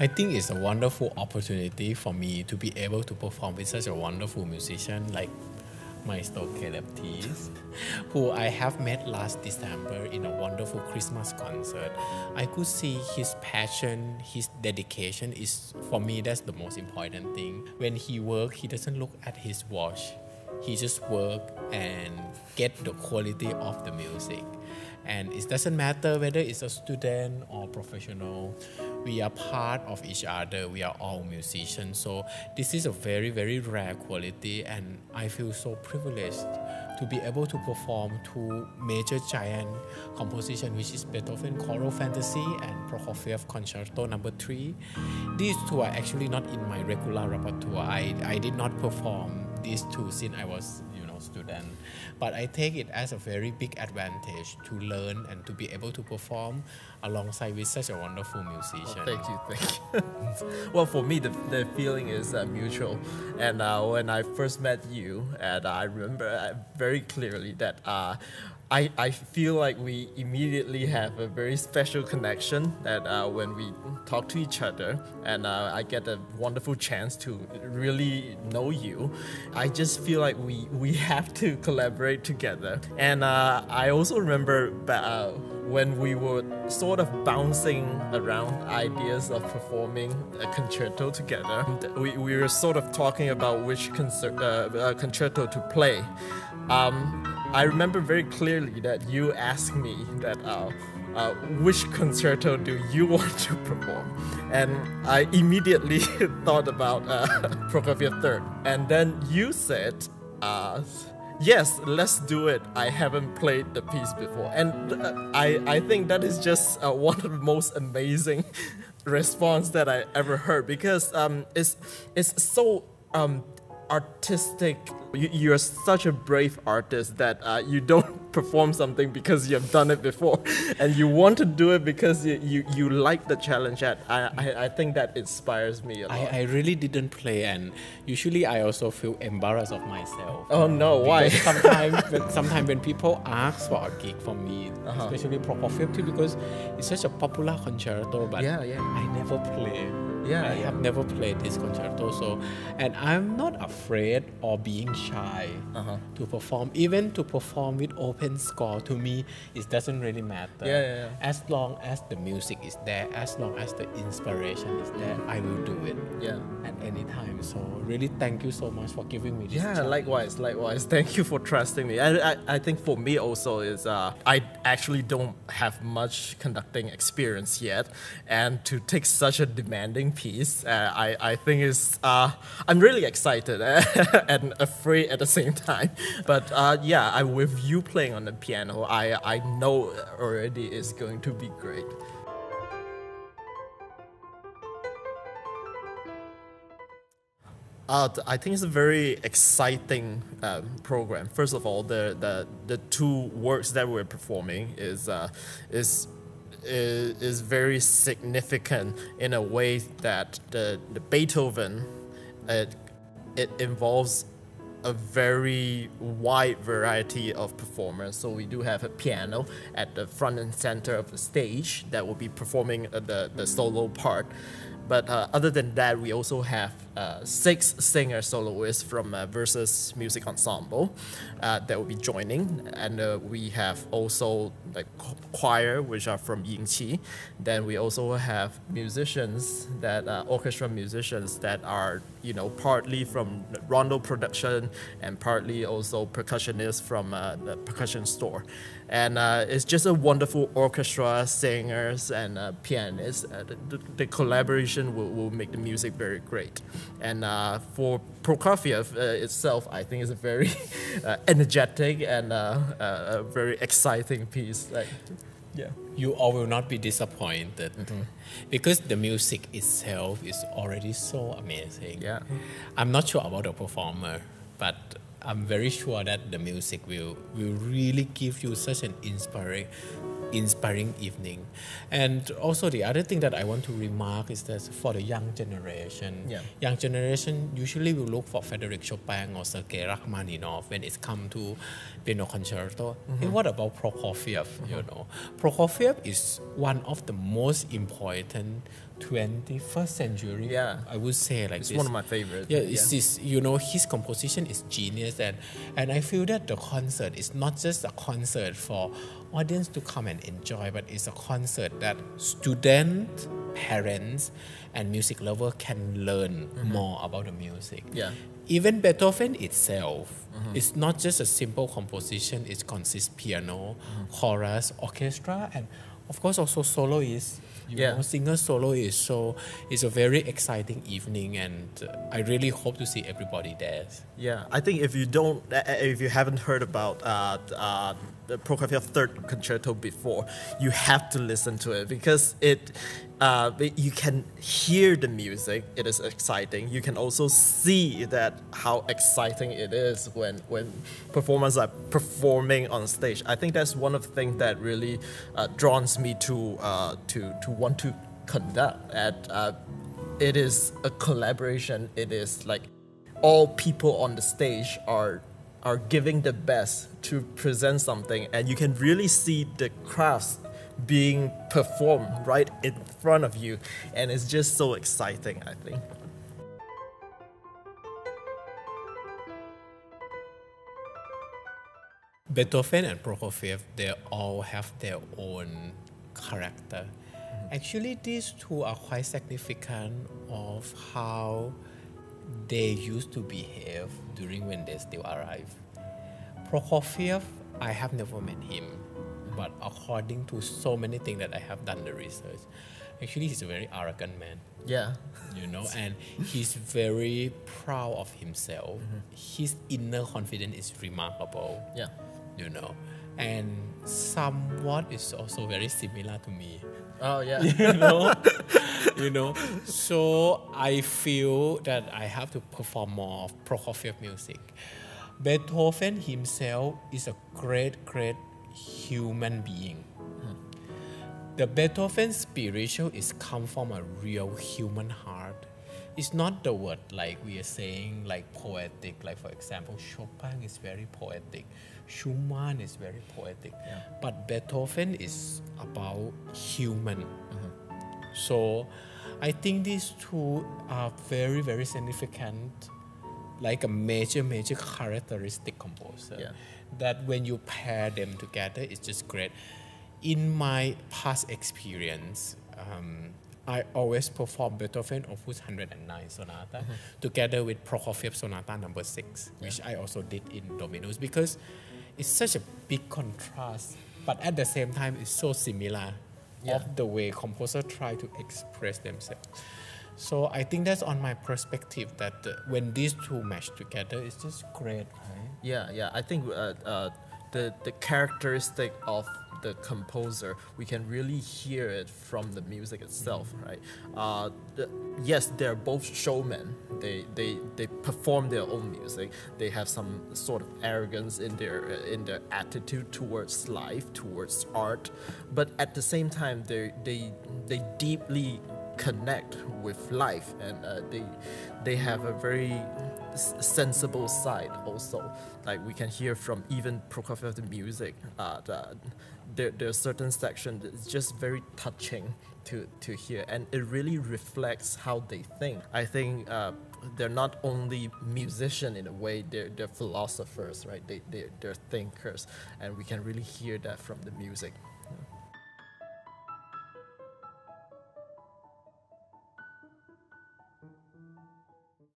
I think it's a wonderful opportunity for me to be able to perform with such a wonderful musician like Maestro Caeleb, who I have met last December in a wonderful Christmas concert. I could see his passion, his dedication is, for me, that's the most important thing. When he works, he doesn't look at his watch. He just work and get the quality of the music. And it doesn't matter whether it's a student or professional. We are part of each other. We are all musicians. So this is a very, very rare quality, and I feel so privileged to be able to perform two major giant compositions, which is Beethoven Choral Fantasy and Prokofiev Concerto No. 3. These two are actually not in my regular repertoire. I did not perform these two since I was student, but I take it as a very big advantage to learn and to be able to perform alongside with such a wonderful musician. Oh, thank you. Well, for me, the feeling is mutual. And when I first met you, and I remember very clearly that I feel like we immediately have a very special connection that when we talk to each other, and I get a wonderful chance to really know you, I just feel like we have to collaborate together. And I also remember when we were sort of bouncing around ideas of performing a concerto together, we were sort of talking about which concerto to play. I remember very clearly that you asked me that which concerto do you want to perform? And I immediately thought about Prokofiev III. And then you said, yes, let's do it. I haven't played the piece before. And I think that is just one of the most amazing response that I ever heard, because it's so artistic. You're such a brave artist that you don't perform something because you've done it before, and you want to do it because you like the challenge. I think that inspires me a lot. I really didn't play, and usually I also feel embarrassed of myself. Oh no, why? Sometimes when people ask for a gig from me, especially Prokofiev too, because it's such a popular concerto, but I never play. I have never played this concerto, and I'm not afraid or being shy to perform. Even to perform with open score, to me, it doesn't really matter. As long as the music is there, as long as the inspiration is there, I will do it at any time. So really, thank you so much for giving me this chance. Likewise. Thank you for trusting me. I think for me also is I actually don't have much conducting experience yet, and to take such a demanding piece, I think is I'm really excited and afraid at the same time. But with you playing on the piano, I know already is going to be great. I think it's a very exciting program. First of all, the two works that we're performing is very significant in a way that the Beethoven, it involves a very wide variety of performers. So we do have a piano at the front and center of the stage that will be performing the solo part. But other than that, we also have 6 singer soloists from Versus Music Ensemble that will be joining. And we have also like choir, which are from Yingqi. Then we also have musicians that orchestra musicians that are partly from rondo production and partly also percussionists from the percussion store. And it's just a wonderful orchestra, singers and pianists. The collaboration will make the music very great. And for Prokofiev itself, I think it's a very energetic and a very exciting piece. You all will not be disappointed because the music itself is already so amazing. I'm not sure about the performer, but I'm very sure that the music will really give you such an inspiring evening. And also the other thing that I want to remark is that for the young generation, young generation usually will look for Frédéric Chopin or Sergei Rachmaninoff when it's come to piano concerto. Hey, what about Prokofiev? You know, Prokofiev is one of the most important 21st century. I would say like it's this. one of my favorites. It's this, you know, his composition is genius, and I feel that the concert is not just a concert for audience to come and enjoy, but it's a concert that students, parents, and music lovers can learn more about the music. Even Beethoven itself is not just a simple composition. It consists piano, chorus, orchestra, and of course also soloists. You know, singer soloists. So it's a very exciting evening, and I really hope to see everybody there. Yeah, I think if you haven't heard about the Prokofiev Third Concerto before, you have to listen to it because you can hear the music. It is exciting. You can also see that how exciting it is when performers are performing on stage. I think that's one of the things that really draws me to want to conduct. It is a collaboration. It is like all people on the stage are giving the best to present something, and you can really see the crafts being performed right in front of you, and it's just so exciting, I think. Beethoven and Prokofiev, they all have their own character. Actually, these two are quite significant of how they used to behave during when they still alive. Prokofiev, I have never met him, but according to so many things that I have done the research, actually he's a very arrogant man. You know, and he's very proud of himself. His inner confidence is remarkable. You know, and somewhat is also very similar to me. You know, so I feel that I have to perform more of Prokofiev music. Beethoven himself is a great human being. The Beethoven spiritual is come from a real human heart. It's not the word like we are saying, like poetic. Like for example, Chopin is very poetic. Schumann is very poetic. But Beethoven is about human. So I think these two are very significant, like a major characteristic composer. That when you pair them together, it's just great. In my past experience, I always perform Beethoven Opus 109 Sonata together with Prokofiev Sonata number 6, which I also did in Dominus, because it's such a big contrast, but at the same time it's so similar of the way composers try to express themselves. So I think that's on my perspective that when these two match together, it's just great, right? I think the characteristic of the composer, we can really hear it from the music itself, right? Yes, they're both showmen. They perform their own music. They have some sort of arrogance in their attitude towards life, towards art, but at the same time, they deeply connect with life, and they have a very sensible side also. Like we can hear from even Prokofiev the music, there are certain sections that's just very touching to hear, and it really reflects how they think. I think they're not only musicians in a way, they're philosophers, right? They're thinkers, and we can really hear that from the music.